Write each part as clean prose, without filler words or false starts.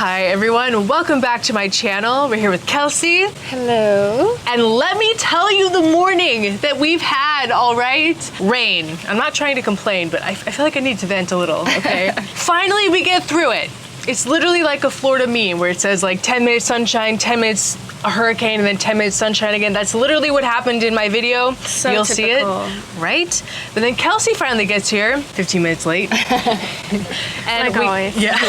Hi everyone, welcome back to my channel. We're here with Kelsey. Hello. And let me tell you the morning that we've had, all right? Rain. I'm not trying to complain, but I feel like I need to vent a little, okay? Finally, we get through it. It's literally like a Florida meme where it says like 10 minutes sunshine, 10 minutes a hurricane, and then 10 minutes sunshine again. That's literally what happened in my video. So You'll typical. see it, right? But then Kelsey finally gets here, 15 minutes late. And like always. Yeah.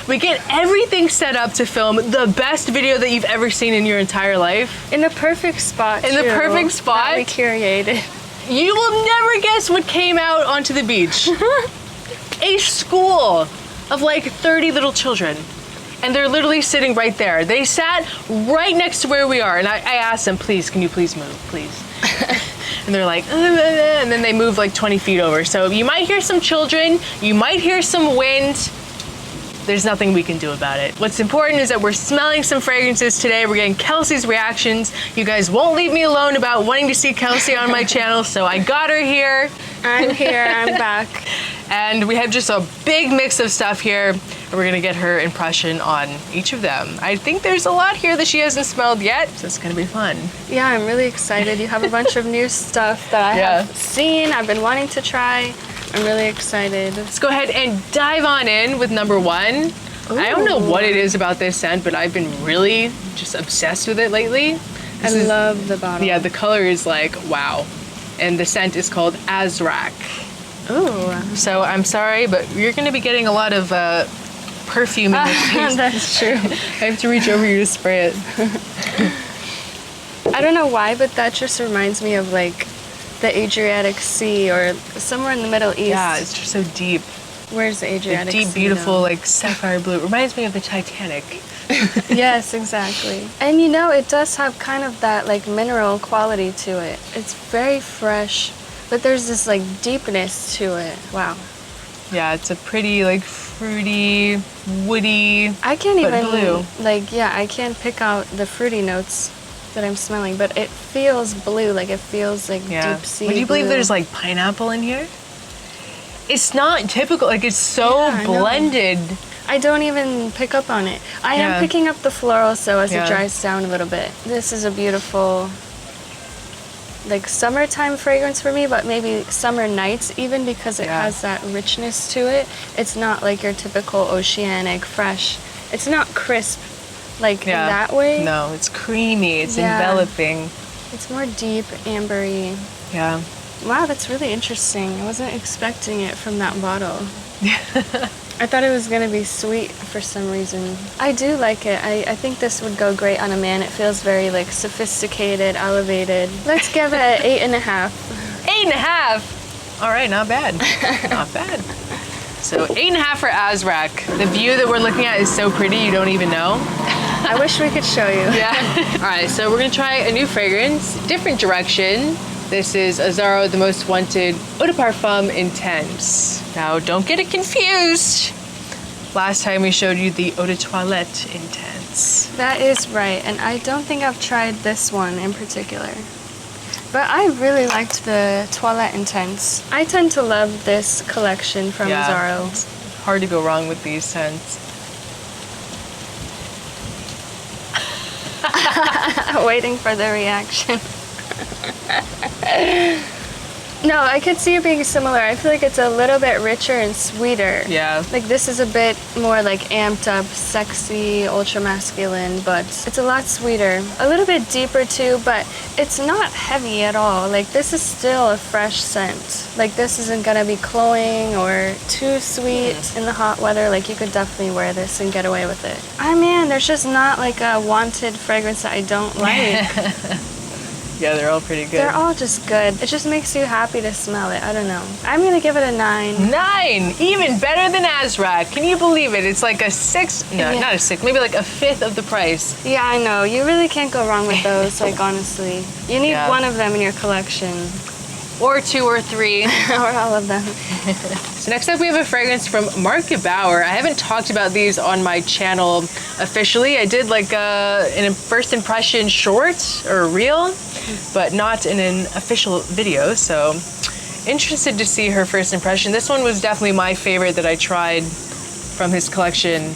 We get everything set up to film the best video that you've ever seen in your entire life. In the perfect spot, In the perfect spot. that we curated. You will never guess what came out onto the beach. A school of like 30 little children. And they're literally sitting right there. They sat right next to where we are. And I asked them, please, can you please move, please? And they're like, and then they move like 20 feet over. So you might hear some children, you might hear some wind. There's nothing we can do about it. What's important is that we're smelling some fragrances today. We're getting Kelsey's reactions. You guys won't leave me alone about wanting to see Kelsey on my channel, so I got her here. I'm here, I'm back. And we have just a big mix of stuff here. And we're gonna get her impression on each of them. I think there's a lot here that she hasn't smelled yet, so it's gonna be fun. Yeah, I'm really excited. You have a bunch of new stuff that I have seen, I've been wanting to try. I'm really excited. Let's go ahead and dive on in with number one. Ooh. I don't know what it is about this scent, but I've been really just obsessed with it lately. I love the bottle. Yeah, the color is like, wow. And the scent is called Azrak. Ooh. So I'm sorry, but you're gonna be getting a lot of perfume in this case. That's true. I have to reach over you to spray it. I don't know why, but that just reminds me of like the Adriatic Sea or somewhere in the Middle East. Yeah, it's just so deep. Where's the Adriatic Deep, Sea? beautiful, though? like sapphire blue. It reminds me of the Titanic. Yes, exactly. And you know, it does have kind of that like mineral quality to it. It's very fresh, but there's this like deepness to it. Wow. Yeah, it's a pretty like fruity, woody. I can't but even blue. like, yeah, I can't pick out the fruity notes that I'm smelling, but it feels blue, like it feels like deep sea. Would you believe blue. there's like pineapple in here? It's not typical, like it's so Yeah, I know. blended. I don't even pick up on it. I Yeah. am picking up the floral so as Yeah. it dries down a little bit. This is a beautiful like summertime fragrance for me, but maybe summer nights even because it has that richness to it. It's not like your typical oceanic fresh. It's not crisp like in that way. No, it's creamy, it's Yeah. enveloping. It's more deep, ambery. Yeah. Wow, that's really interesting. I wasn't expecting it from that bottle. I thought it was gonna be sweet for some reason. I do like it. I think this would go great on a man. It feels very like sophisticated, elevated. Let's give it an 8.5. 8.5. All right, not bad. Not bad. So 8.5 for Azrak. The view that we're looking at is so pretty, you don't even know. I wish we could show you. Yeah. All right, so we're gonna try a new fragrance, different direction. This is Azrak, the most wanted Eau de Parfum Intense. Now, don't get it confused. Last time we showed you the Eau de Toilette Intense. That is right, and I don't think I've tried this one in particular. But I really liked the Toilette Intense. I tend to love this collection from Azrak. It's hard to go wrong with these scents. Waiting for the reaction. No, I could see it being similar. I feel like it's a little bit richer and sweeter. Yeah. Like this is a bit more like amped up, sexy, ultra masculine, but it's a lot sweeter. A little bit deeper too, but it's not heavy at all. Like this is still a fresh scent. Like this isn't gonna be cloying or too sweet in the hot weather. Like you could definitely wear this and get away with it. I mean, there's just not like a wanted fragrance that I don't like. Yeah, they're all pretty good. They're all just good. It just makes you happy to smell it. I don't know. I'm gonna give it a 9. 9! Even better than Azrak. Can you believe it? It's like a 6, no, not a 6, maybe like a 5th of the price. Yeah, I know. You really can't go wrong with those, like honestly. You need one of them in your collection. Or 2 or 3. Or all of them. So next up we have a fragrance from Mark Gebauer. I haven't talked about these on my channel officially. I did like an first impression short or reel, but not in an official video. So interested to see her first impression. This one was definitely my favorite that I tried from his collection.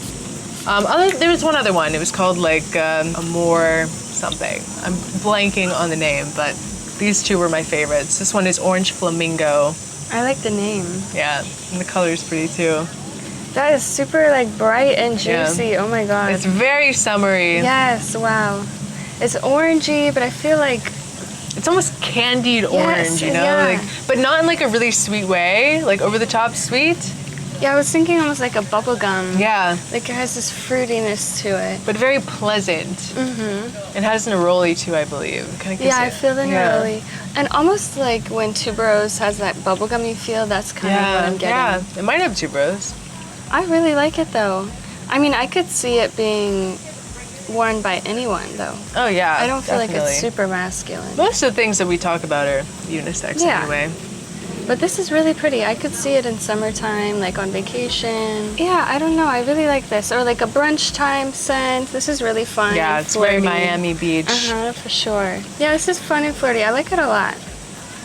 There was one other one. It was called like Amore something. I'm blanking on the name, but these two were my favorites. This one is Orange Flamingo. I like the name. Yeah, and the color is pretty too. That is super like bright and juicy. Yeah. Oh my god. It's very summery. Yes, wow. It's orangey, but I feel like it's almost candied orange, you know? Yeah. Like, but not in like a really sweet way, like over the top sweet. yeah, I was thinking almost like a bubble gum. Yeah. Like it has this fruitiness to it. But very pleasant. Mm-hmm. It has an neroli too, I believe. Kind of Yeah, I feel the neroli. And almost like when tuberose has that bubblegummy feel, that's kind of what I'm getting. Yeah, it might have tuberose. I really like it though. I mean, I could see it being worn by anyone though. Oh yeah, I don't feel definitely. like it's super masculine. Most of the things that we talk about are unisex anyway. But this is really pretty. I could see it in summertime, like on vacation. Yeah, I don't know. I really like this. Or like a brunch time scent. This is really fun. Yeah, and it's very flirty. Miami Beach. Uh-huh, for sure. Yeah, this is fun and flirty. I like it a lot.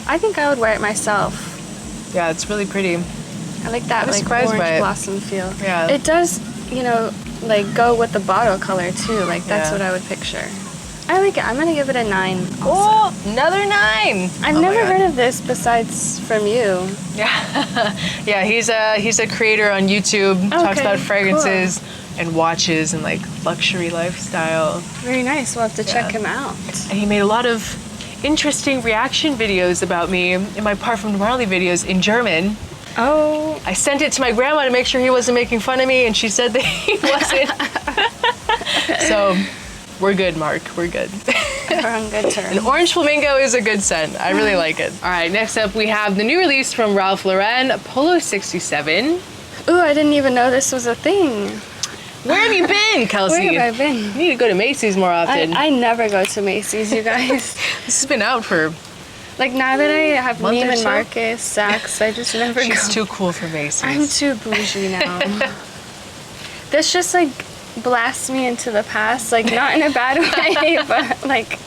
I think I would wear it myself. Yeah, it's really pretty. I like that like surprised by orange it. blossom feel. Yeah. It does, you know, like go with the bottle color too. Like that's Yeah. what I would picture. I like it. I'm gonna give it a 9. Also. Oh, another 9. I've never heard of this besides from you. Yeah, yeah. He's a creator on YouTube. Talks about fragrances and watches and like luxury lifestyle. Very nice. We'll have to check him out. And he made a lot of interesting reaction videos about me in my Parfum Marley videos in German. Oh. I sent it to my grandma to make sure he wasn't making fun of me, and she said that he wasn't. So, we're good, Mark. We're good. We're on good terms. An Orange Flamingo is a good scent. I really like it. All right, next up we have the new release from Ralph Lauren, Polo 67. Ooh, I didn't even know this was a thing. Where have you been, Kelsey? Where have I been? You need to go to Macy's more often. I never go to Macy's, you guys. This has been out for... Like now that I have Month or Neiman so? Marcus, Saks, I just never go. She's too cool for Macy's. I'm too bougie now. This just like blasts me into the past, like not in a bad way, but like,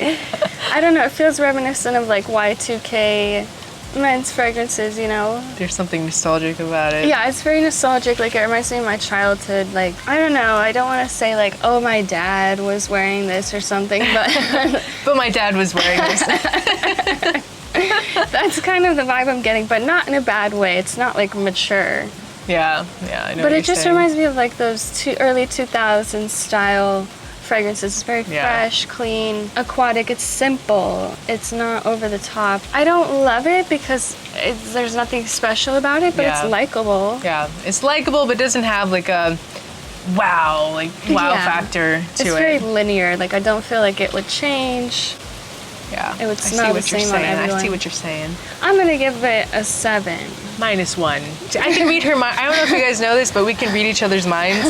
I don't know, it feels reminiscent of like Y2K men's fragrances, you know? There's something nostalgic about it. Yeah, it's very nostalgic, like it reminds me of my childhood, like, I don't know, I don't want to say like, oh my dad was wearing this or something, but... But my dad was wearing this. That's kind of the vibe I'm getting, but not in a bad way. It's not like mature. Yeah, I know. But it just reminds me of like those early 2000s style fragrances. It's very fresh, clean, aquatic. It's simple. It's not over the top. I don't love it because there's nothing special about it, but it's likable. Yeah, it's likable, but doesn't have like a wow factor to it. It's very linear. Like I don't feel like it would change. Yeah, it would smell the same on everyone. I see what you're saying. I'm gonna give it a 7. -1. I can read her mind. I don't know if you guys know this, but we can read each other's minds.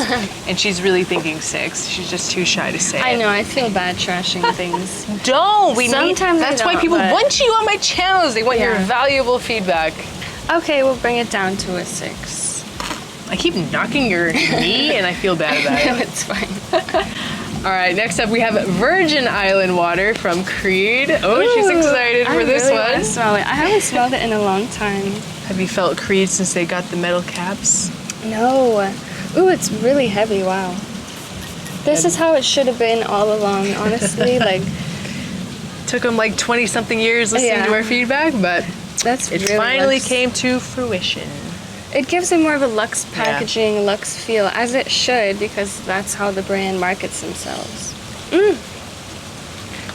And she's really thinking 6. She's just too shy to say it. I know. I feel bad trashing things. Don't. Sometimes that's why people want you on my channels. They want your valuable feedback. Okay, we'll bring it down to a 6. I keep knocking your knee, and I feel bad about it. No, it's fine. All right, next up we have Virgin Island Water from Creed. Oh, Ooh, she's excited for this really one. want to smell it. I haven't smelled it in a long time. Have you felt Creed since they got the metal caps? No. Ooh, it's really heavy. Wow. This is how it should have been all along, honestly. Like, took them like 20-something years listening to our feedback, but it finally came to fruition. It gives it more of a luxe packaging, luxe feel, as it should, because that's how the brand markets themselves.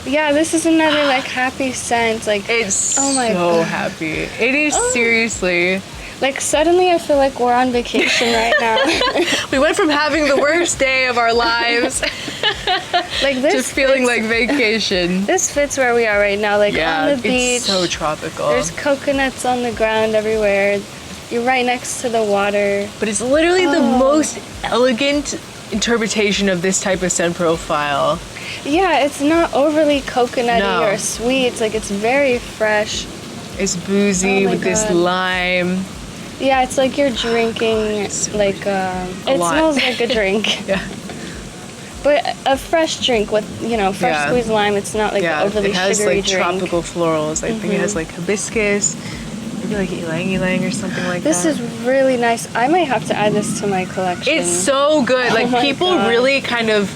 Yeah, this is another like happy scent. Like it's so God. Happy. It is seriously. Like suddenly I feel like we're on vacation right now. We went from having the worst day of our lives like this to feeling like vacation. This fits where we are right now, like on the beach. It's so tropical. There's coconuts on the ground everywhere. You're right next to the water. But it's literally the most elegant interpretation of this type of scent profile. Yeah, it's not overly coconutty or sweet. It's like it's very fresh. It's boozy with this lime. Yeah, it's like you're drinking like it smells like a drink. But a fresh drink with, you know, fresh squeezed lime. It's not like overly sugary drink. It has like tropical florals. I think it has like hibiscus Maybe like ylang ylang or something like This that. is really nice. I might have to add this to my collection. It's so good. Oh Like my people God. really kind of,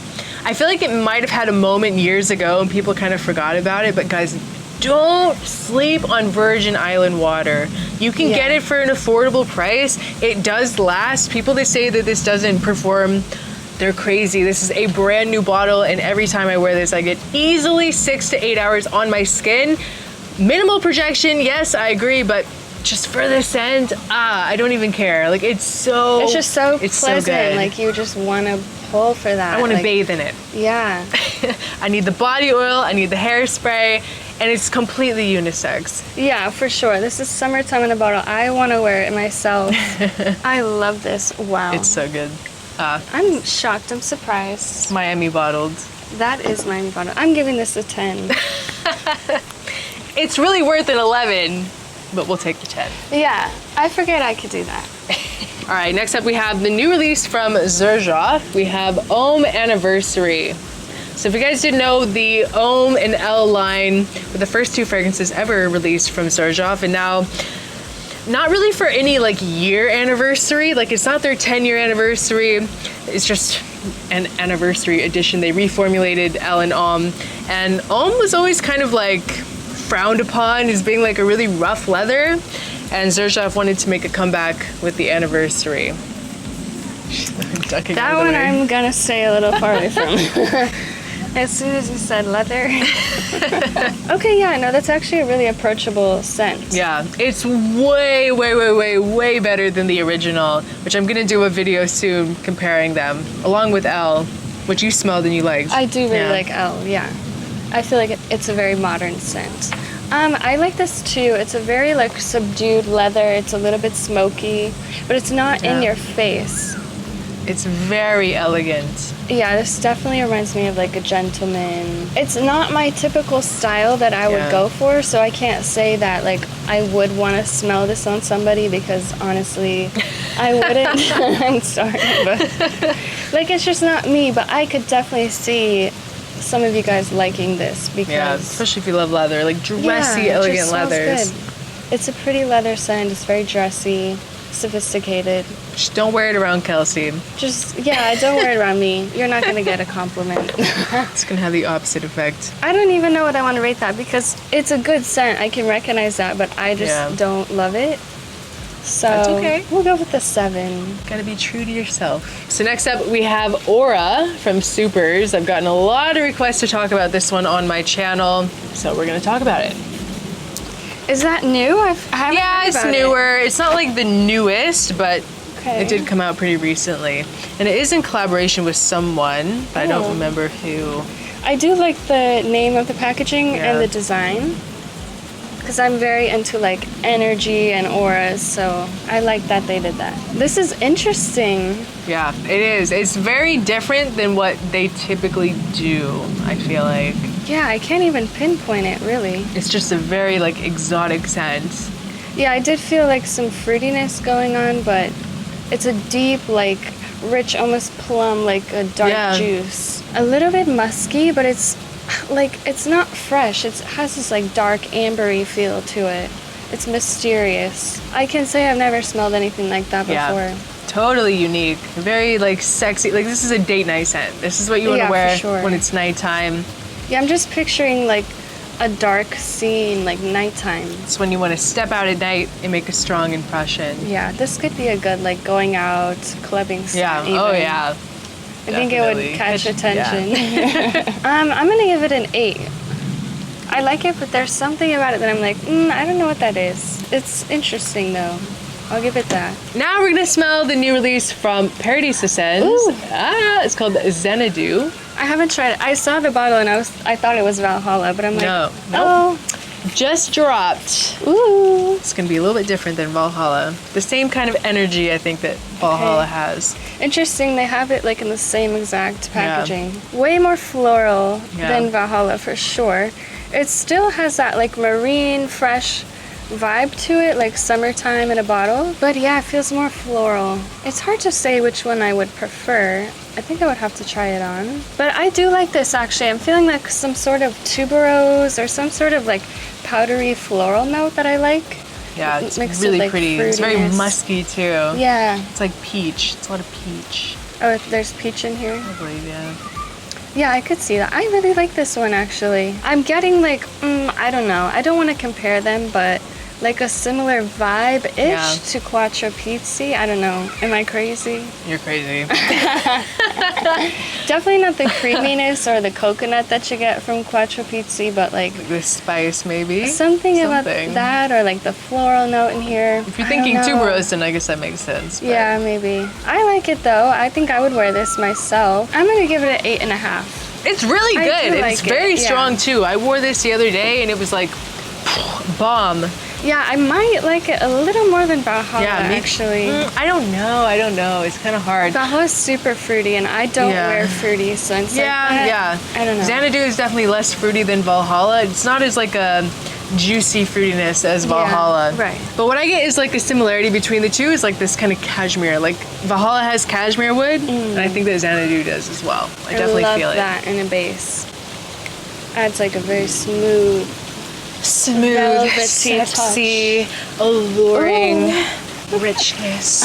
I feel like it might have had a moment years ago and people kind of forgot about it, but guys, don't sleep on Virgin Island water. You can get it for an affordable price. It does last. People that say that this doesn't perform, they're crazy. This is a brand new bottle, and every time I wear this, I get easily 6 to 8 hours on my skin. Minimal projection, yes, I agree, but just for the scent, I don't even care. Like it's just so it's pleasant. so good. Like you just want to pull for that. I want to like, bathe in it. Yeah. I need the body oil, I need the hairspray, and it's completely unisex. Yeah, for sure. This is summertime in a bottle. I want to wear it myself. I love this. Wow. It's so good. I'm shocked. I'm surprised. Miami bottled. That is my bottle. I'm giving this a 10. It's really worth an 11, but we'll take the 10. Yeah, I forget I could do that. All right, next up we have the new release from Xanadu. We have Homme Anniversary. So if you guys didn't know, the Homme and L line were the first 2 fragrances ever released from Xanadu, and now not really for any like year anniversary. Like it's not their 10-year anniversary. It's just an anniversary edition. They reformulated L and Homme, and Homme was always kind of like frowned upon as being like a really rough leather, and Xanadu wanted to make a comeback with the anniversary. That one I'm gonna stay a little far away from. As soon as you said leather. Okay, yeah, no, that's actually a really approachable scent. Yeah, it's way, way, way, way, way better than the original, which I'm gonna do a video soon comparing them, along with L, which you smelled and you liked. I do really like L, yeah. I feel like it's a very modern scent. I like this too. It's a very like subdued leather. It's a little bit smoky, but it's not in your face. It's very elegant. Yeah, this definitely reminds me of like a gentleman. It's not my typical style that I would go for, so I can't say that like I would want to smell this on somebody, because honestly, I wouldn't. I'm sorry, but like it's just not me, but I could definitely see some of you guys liking this because especially if you love leather, like dressy, elegant leathers. Good. It's a pretty leather scent. It's very dressy, sophisticated. Just don't wear it around Kelsey. Just, don't wear it around me. You're not gonna get a compliment. It's gonna have the opposite effect. I don't even know what I want to rate that, because it's a good scent. I can recognize that, but I just don't love it. So that's okay. We'll go with the 7. Gotta be true to yourself. So next up we have Aura from Superz. I've gotten a lot of requests to talk about this one on my channel, so we're gonna talk about it. Is that new? I haven't heard it's about newer. It's not like the newest, but it did come out pretty recently. And it is in collaboration with someone, but I don't remember who. I do like the name of the packaging and the design, because I'm very into like energy and auras, so I like that they did that. This is interesting. Yeah, it is. It's very different than what they typically do, I feel like. Yeah, I can't even pinpoint it really. It's just a very like exotic scent. Yeah, I did feel like some fruitiness going on, but it's a deep, like rich, almost plum, like a dark juice. A little bit musky, but it's like, it's not fresh. It has this like dark ambery feel to it. It's mysterious. I can say I've never smelled anything like that before. Totally unique. Very like sexy. Like this is a date night scent. This is what you want to wear when it's nighttime. Yeah, I'm just picturing like a dark scene, like nighttime. It's when you want to step out at night and make a strong impression. Yeah, this could be a good like going out, clubbing scent. Yeah, even. oh yeah. I think it would catch attention. I'm gonna give it an 8. I like it, but there's something about it that I'm like, I don't know what that is. It's interesting though. I'll give it that. Now we're gonna smell the new release from Paradis Essence. It's called Xanadu. I haven't tried it. I saw the bottle and I thought it was Valhalla, but I'm like, no. Just dropped. Ooh. It's gonna be a little bit different than Valhalla. The same kind of energy I think that Valhalla has. Interesting, they have it like in the same exact packaging. Way more floral than Valhalla for sure. It still has that like marine, fresh vibe to it, like summertime in a bottle. But yeah, it feels more floral. It's hard to say which one I would prefer. I think I would have to try it on. But I do like this actually. I'm feeling like some sort of tuberose or some sort of like powdery floral note that I like. Yeah, it's mixed really with, like, pretty. It's very fruitiness. musky too. Yeah. It's like peach. It's a lot of peach. Oh, there's peach in here? I believe, yeah. Yeah, I could see that. I really like this one, actually. I'm getting, like, I don't know. I don't want to compare them, but like a similar vibe-ish to Quattro Pizzi. I don't know. Am I crazy? You're crazy. Definitely not the creaminess or the coconut that you get from Quattro Pizzi, but like The spice, maybe? something about that, or like the floral note in here. If you're thinking tuberose, then I guess that makes sense. But Yeah, maybe. I like it though. I think I would wear this myself. I'm gonna give it an 8.5. It's really I good. do It's like it, very yeah. strong too. I wore this the other day and it was like bomb. Yeah, I might like it a little more than Valhalla, actually. I don't know. It's kind of hard. Valhalla's super fruity, and I don't Yeah. wear fruity, so it's like that. Yeah. I don't know. Xanadu is definitely less fruity than Valhalla. It's not as like a juicy fruitiness as Valhalla. right. But what I get is like a similarity between the two is like this kind of cashmere. Like Valhalla has cashmere wood, and I think that Xanadu does as well. I definitely love feel it. that in a base. Adds like a very smooth, Smooth, velvety sexy, alluring richness.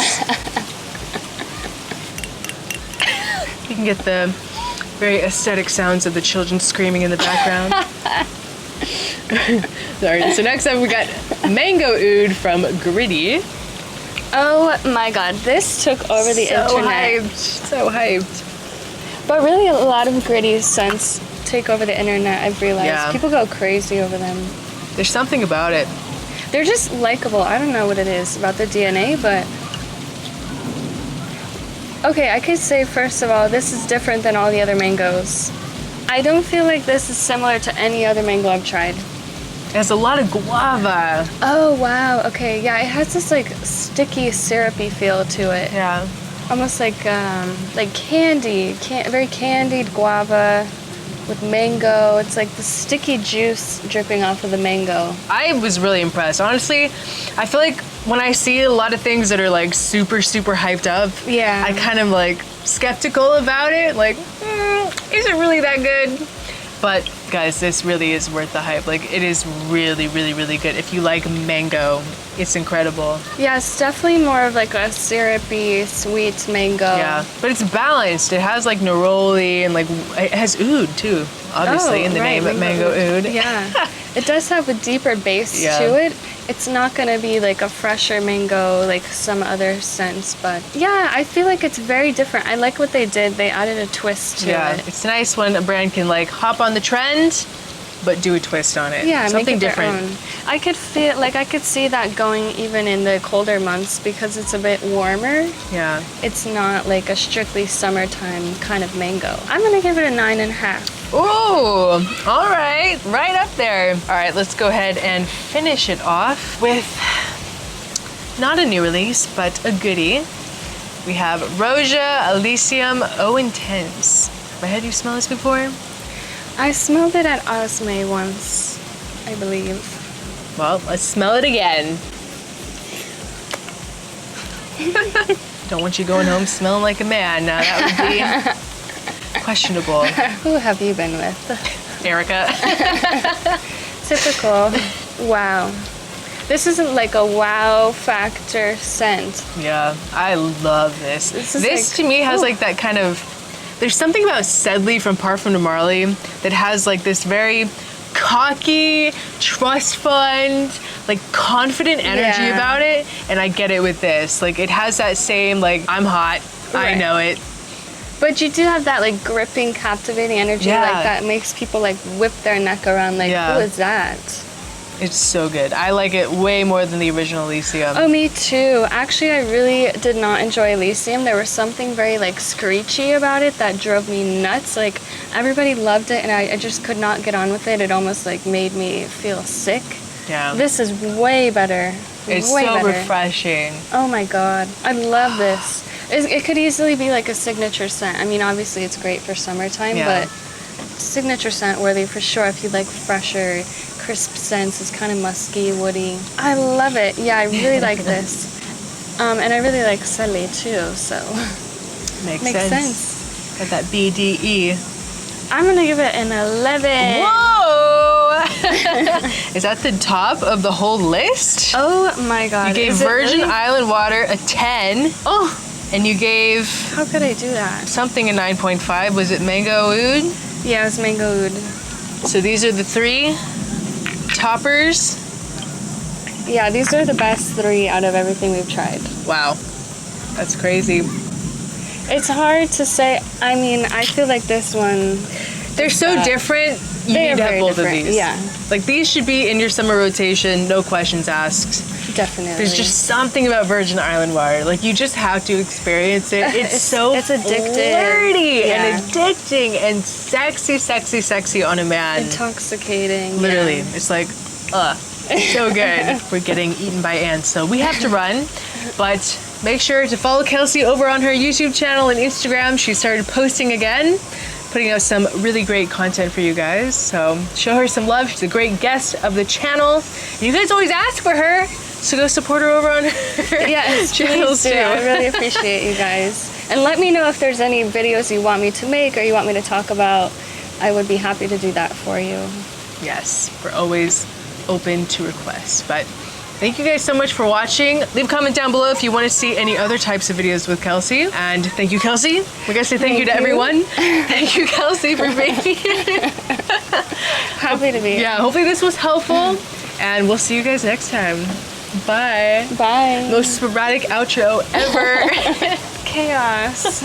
You can get the very aesthetic sounds of the children screaming in the background. Sorry. So next up we got Mango Oud from Gritty. Oh my god, this took over the internet. So hyped. But really a lot of Gritty scents take over the internet, I've realized. Yeah. People go crazy over them. There's something about it. They're just likable. I don't know what it is about the DNA, but... Okay, I could say, first of all, this is different than all the other mangoes. I don't feel like this is similar to any other mango I've tried. It has a lot of guava. Oh, wow. Okay, yeah, it has this, like, sticky, syrupy feel to it. Yeah. Almost like candy. Very candied guava with mango. It's like the sticky juice dripping off of the mango. I was really impressed. Honestly, I feel like when I see a lot of things that are like super, super hyped up, Yeah. I kind of like skeptical about it. Like, is it really that good? But guys, this really is worth the hype. Like, it is really, really, really good. If you like mango, it's incredible. Yeah, it's definitely more of like a syrupy, sweet mango. Yeah, but it's balanced. It has like neroli and like it has oud too, obviously in the name, mango oud. Yeah, it does have a deeper base to it. It's not gonna be like a fresher mango like some other scents, but yeah, I feel like it's very different. I like what they did. They added a twist to it. It's nice when a brand can like hop on the trend, but do a twist on it. Yeah, something make it different. their own. I could feel like I could see that going even in the colder months because it's a bit warmer. Yeah. It's not like a strictly summertime kind of mango. I'm gonna give it a 9.5. Ooh, all right, right up there. All right, let's go ahead and finish it off with not a new release, but a goodie. We have Roja Elysium Eau Intense. Had you smelled this before? I smelled it at Osme once, I believe. Well, let's smell it again. Don't want you going home smelling like a man. Now that would be questionable. Who have you been with? Erica. Typical. Wow. This isn't like a wow factor scent. Yeah, I love this. This This to me has like that kind of, there's something about Sedley from Parfum de Marly that has like this very cocky, trust fund, like confident energy about it, and I get it with this. Like it has that same like, I'm hot, I know it. But you do have that like gripping, captivating energy like that makes people like whip their neck around like, who is that? It's so good. I like it way more than the original Elysium. Oh, me too. Actually, I really did not enjoy Elysium. There was something very like screechy about it that drove me nuts. Like everybody loved it and I just could not get on with it. It almost like made me feel sick. Yeah. This is way better. It's way so better. refreshing. Oh my God. I love this. It could easily be like a signature scent. I mean, obviously it's great for summertime, but signature scent worthy for sure if you like fresher, crisp scents. It's kind of musky, woody. I love it. Yeah, I really like this. And I really like Sedley too, so Makes sense. Got that BDE. I'm gonna give it an 11. Whoa! Is that the top of the whole list? Oh my god. You gave Is it Virgin really? Island water a 10. Oh, And you gave how could I do that? something a 9.5. Was it mango oud? Yeah, it was mango oud. So these are the 3 toppers. Yeah, these are the best 3 out of everything we've tried. Wow, that's crazy. It's hard to say. I mean, I feel like this one. They're so different. You They need are to have very both of different, these. yeah. Like these should be in your summer rotation, no questions asked. Definitely. There's just something about Virgin Island water. Like you just have to experience it. It's so it's addictive. flirty Yeah. and addicting and sexy, sexy, sexy on a man. Intoxicating. Literally, yeah. it's like, so good. We're getting eaten by ants, so we have to run. But make sure to follow Kelsey over on her YouTube channel and Instagram. She started posting again, putting out some really great content for you guys. So show her some love. She's a great guest of the channel. You guys always ask for her, so go support her over on her Yes, channels please do. too. I really appreciate you guys. And let me know if there's any videos you want me to make or you want me to talk about. I would be happy to do that for you. Yes, we're always open to requests. But thank you guys so much for watching. Leave a comment down below if you want to see any other types of videos with Kelsey. And thank you, Kelsey. We're gonna say thank you to everyone. Thank you, Kelsey, for being here. Happy to be. Yeah, hopefully this was helpful. And we'll see you guys next time. Bye. Bye. Most sporadic outro ever. Chaos.